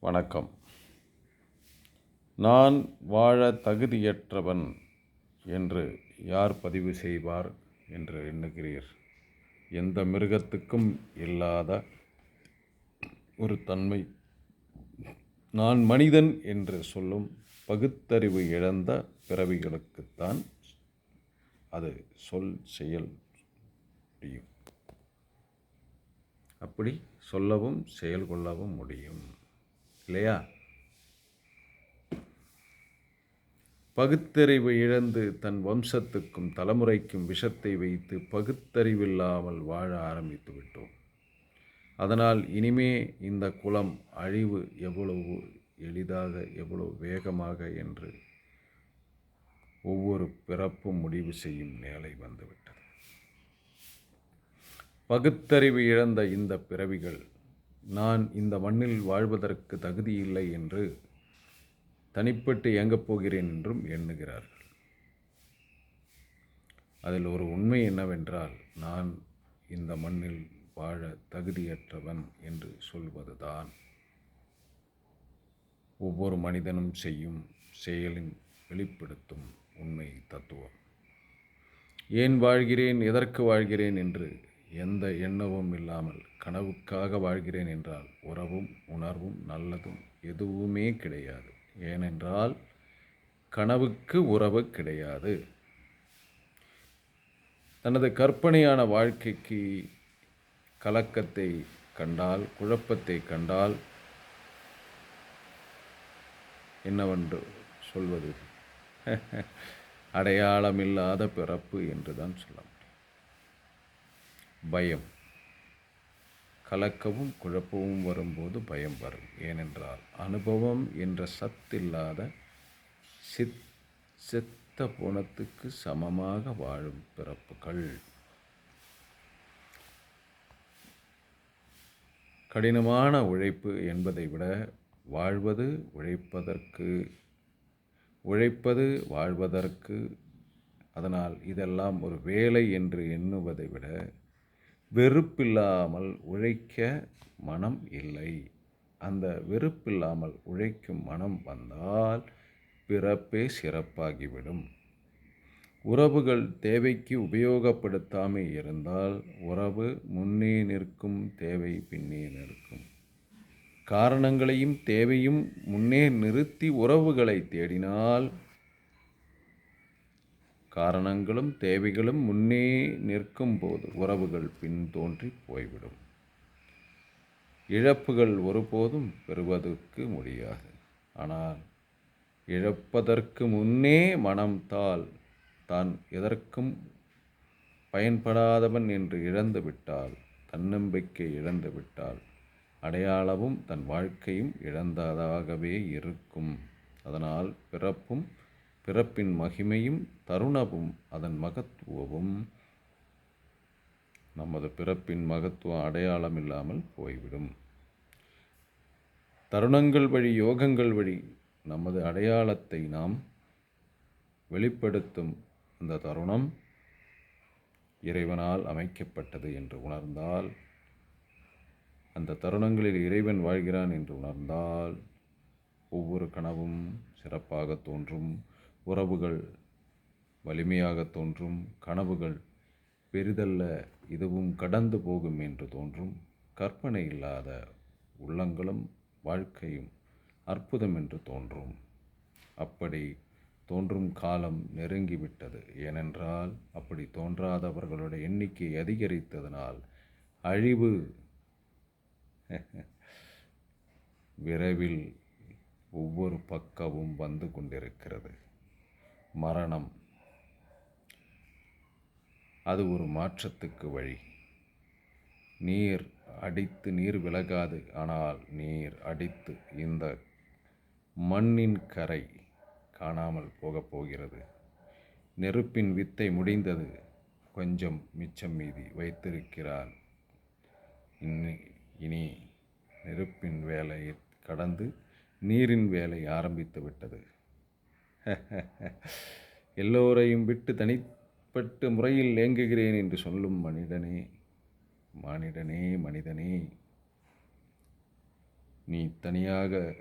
வணக்கம். நான் வாழ தகுதியற்றவன் என்று யார் பதிவு செய்வார் என்று எண்ணுகிறீர்? எந்த மிருகத்துக்கும் இல்லாத ஒரு தன்மை, நான் மனிதன் என்று சொல்லும் பகுத்தறிவு இழந்த பிறவிகளுக்குத்தான் அது செயல் முடியும். அப்படி சொல்லவும் செயல் கொள்ளவும் முடியும் இல்லையா? பகுத்தறிவு இழந்து தன் வம்சத்துக்கும் தலைமுறைக்கும் விஷத்தை வைத்து பகுத்தறிவில்லாமல் வாழ ஆரம்பித்து விட்டோம். அதனால் இனிமே இந்த குலம் அழிவு எவ்வளவு எளிதாக, எவ்வளவு வேகமாக என்று ஒவ்வொரு பிறப்பும் முடிவு செய்யும் நிலை வந்துவிட்டது. பகுத்தறிவு இழந்த இந்த பிறவிகள் நான் இந்த மண்ணில் வாழ்வதற்கு தகுதியில்லை என்று தனிப்பட்டு இயங்கப் போகிறேன் என்றும் எண்ணுகிறார்கள். அதில் ஒரு உண்மை என்னவென்றால், நான் இந்த மண்ணில் வாழ தகுதியற்றவன் என்று சொல்வதுதான் ஒவ்வொரு மனிதனும் செய்யும் செயலின் வெளிப்படுத்தும் உண்மை தத்துவம். ஏன் வாழ்கிறேன், எதற்கு வாழ்கிறேன் என்று எந்த எண்ணமும் இல்லாமல் கனவுக்காக வாழ்கிறேன் என்றால் உறவும் உணர்வும் நல்லதும் எதுவுமே கிடையாது. ஏனென்றால் கனவுக்கு உறவு கிடையாது. தனது கற்பனையான வாழ்க்கைக்கு கலக்கத்தை கண்டால், குழப்பத்தை கண்டால் என்னவென்று சொல்வது? அடையாளமில்லாத பிறப்பு என்றுதான் சொல்ல முடியும். பயம், கலக்கமும் குழப்பமும் வரும்போது பயம் வரும். ஏனென்றால் அனுபவம் என்ற சத்தில்லாத செத்த போனத்துக்கு சமமாக வாழும் பிறப்புகள். கடினமான உழைப்பு என்பதை விட வாழ்வது உழைப்பது வாழ்வதற்கு. அதனால் இதெல்லாம் ஒரு வேலை என்று எண்ணுவதை விட வெறுப்பில்லாமல் உழைக்க மனம் இல்லை. அந்த வெறுப்பில்லாமல் உழைக்கும் மனம் வந்தால் பிறப்பே சிறப்பாகிவிடும். உறவுகள் தேவைக்கு உபயோகப்படுத்தாமல் இருந்தால் உறவு முன்னே நிற்கும், தேவை பின்னே நிற்கும். காரணங்களையும் தேவையும் முன்னே நிறுத்தி உறவுகளை தேடினால் காரணங்களும் தேவைகளும் முன்னே நிற்கும் போது உறவுகள் பின்தோன்றி போய்விடும். இழப்புகள் ஒருபோதும் பெறுவதற்கு முடியாது. ஆனால் இழப்பதற்கு முன்னே மனம் தான் எதற்கும் பயன்படாதவன் என்று இழந்துவிட்டால், தன்னம்பிக்கை இழந்துவிட்டால், அடையாளமும் தன் வாழ்க்கையும் இழந்ததாகவே இருக்கும். அதனால் பிறப்பின் மகிமையும் தருணமும் அதன் மகத்துவமும், நமது பிறப்பின் மகத்துவம் அடையாளம் இல்லாமல் போய்விடும். தருணங்கள் வழி, யோகங்கள் வழி நமது அடையாளத்தை நாம் வெளிப்படுத்தும் அந்த தருணம் இறைவனால் அமைக்கப்பட்டது என்று உணர்ந்தால், அந்த தருணங்களில் இறைவன் வாழ்கிறான் என்று உணர்ந்தால் ஒவ்வொரு கனவும் சிறப்பாக தோன்றும், உறவுகள் வலிமையாக தோன்றும், கனவுகள் பெரிதல்ல இதுவும் கடந்து போகும் என்று தோன்றும். கற்பனை இல்லாத உள்ளங்களும் வாழ்க்கையும் அற்புதம் என்று தோன்றும். அப்படி தோன்றும் காலம் நெருங்கிவிட்டது. ஏனென்றால் அப்படி தோன்றாதவர்களுடைய எண்ணிக்கை அதிகரித்ததனால் அழிவு விரைவில் ஒவ்வொரு பக்கமும் வந்து கொண்டிருக்கிறது. மரணம், அது ஒரு மாற்றத்துக்கு வழி. நீர் அடித்து நீர் விலகாது. ஆனால் நீர் அடித்து இந்த மண்ணின் கரை காணாமல் போகப் போகிறது. நெருப்பின் வித்தை முடிந்தது, கொஞ்சம் மிச்சம் மீதி வைத்திருக்கிறான். இனி நெருப்பின் வேலையை கடந்து நீரின் வேலை ஆரம்பித்து விட்டது. எல்லோரையும் விட்டு தனிப்பட்ட முறையில் ஏங்குகிறேன் என்று சொல்லும் மனிதனே, நீ தனியாக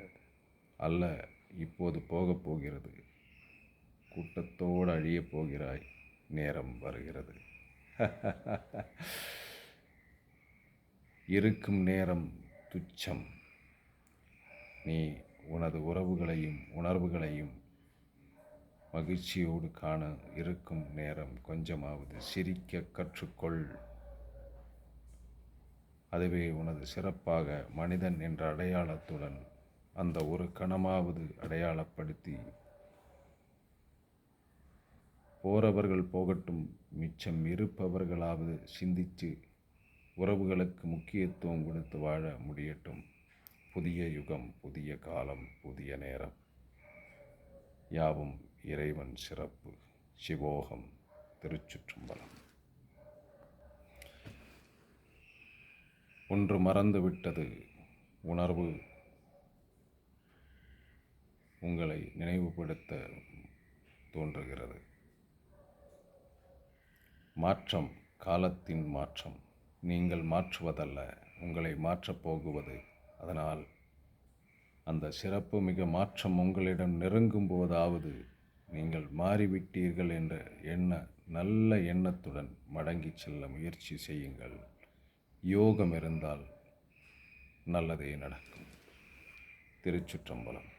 அல்ல இப்போது போகப் போகிறது. கூட்டத்தோடு அழியப் போகிறாய். நேரம் வருகிறது. இருக்கும் நேரம் துச்சம். நீ உனது உறவுகளையும் உணர்வுகளையும் மகிழ்ச்சியோடு காண இருக்கும் நேரம் கொஞ்சமாவது சிரிக்க கற்றுக்கொள். அதுவே உனது சிறப்பாக மனிதன் என்ற அடையாளத்துடன் அந்த ஒரு கணமாவது அடையாளப்படுத்தி போறவர்கள் போகட்டும், மிச்சம் இருப்பவர்களாவது சிந்தித்து உறவுகளுக்கு முக்கியத்துவம் கொடுத்து வாழ முடியட்டும். புதிய யுகம், புதிய காலம், புதிய நேரம். யாவும் இறைவன் சிறப்பு. சிவோகம். திருச்சிற்றம்பலம். ஒன்று மறந்துவிட்டது. உணர்வு உங்களை நினைவுபடுத்த தோன்றுகிறது. மாற்றம் காலத்தின் மாற்றம். நீங்கள் மாற்றுவதல்ல, உங்களை மாற்றப் போகுவது. அதனால் அந்த சிறப்பு மிக மாற்றம் உங்களிடம் நெருங்கும் போதாவது நீங்கள் மாறிவிட்டீர்கள் என்ற நல்ல எண்ணத்துடன் மடங்கி செல்ல முயற்சி செய்யுங்கள். யோகம் இருந்தால் நல்லதே நடக்கும். திருச்சிற்றம்பலம்.